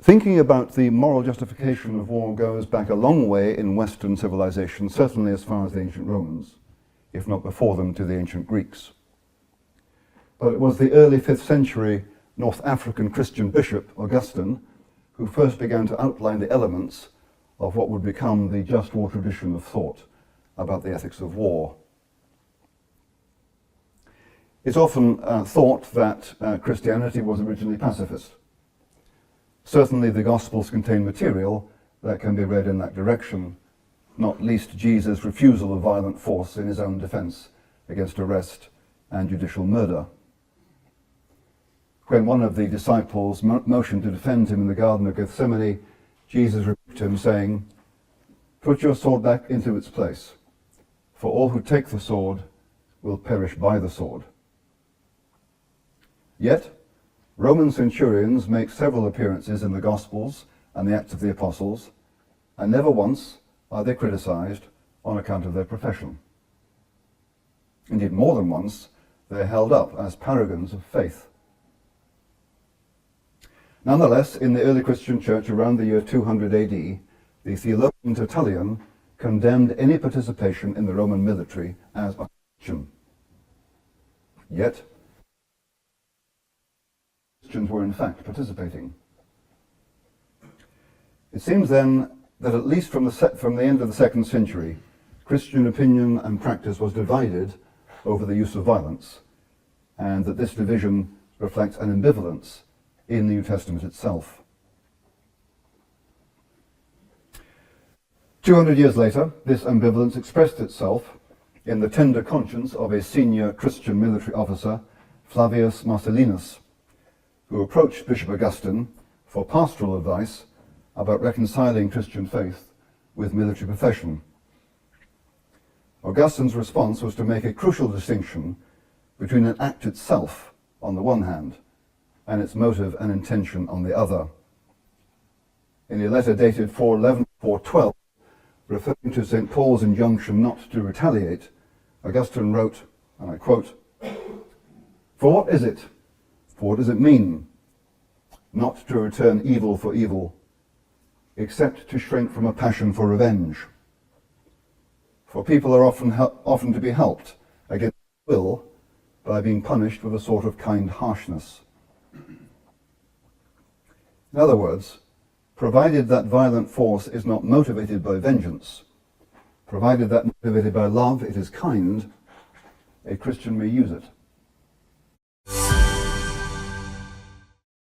Thinking about the moral justification of war goes back a long way in Western civilization, certainly as far as the ancient Romans, if not before them to the ancient Greeks. But it was the early 5th century North African Christian bishop, Augustine, who first began to outline the elements of what would become the just war tradition of thought about the ethics of war. It's often thought that Christianity was originally pacifist. Certainly the Gospels contain material that can be read in that direction, not least Jesus' refusal of violent force in his own defense against arrest and judicial murder. When one of the disciples motioned to defend him in the Garden of Gethsemane, Jesus rebuked him, saying, "Put your sword back into its place, for all who take the sword will perish by the sword." Yet, Roman centurions make several appearances in the Gospels and the Acts of the Apostles, and never once are they criticized on account of their profession. Indeed, more than once, they are held up as paragons of faith. Nonetheless, in the early Christian church around the year 200 AD, the theologian Tertullian condemned any participation in the Roman military as unchristian. Yet, Christians were in fact participating. It seems then that at least from the end of the 2nd century, Christian opinion and practice was divided over the use of violence, and that this division reflects an ambivalence in the New Testament itself. 200 years later, this ambivalence expressed itself in the tender conscience of a senior Christian military officer, Flavius Marcellinus, who approached Bishop Augustine for pastoral advice about reconciling Christian faith with military profession. Augustine's response was to make a crucial distinction between an act itself on the one hand and its motive and intention on the other. In a letter dated 411-412, referring to St. Paul's injunction not to retaliate, Augustine wrote, and I quote, "For what is it? For what does it mean? Not to return evil for evil, except to shrink from a passion for revenge. For people are often to be helped against their will by being punished with a sort of kind harshness." In other words, provided that violent force is not motivated by vengeance, provided that motivated by love, it is kind, a Christian may use it.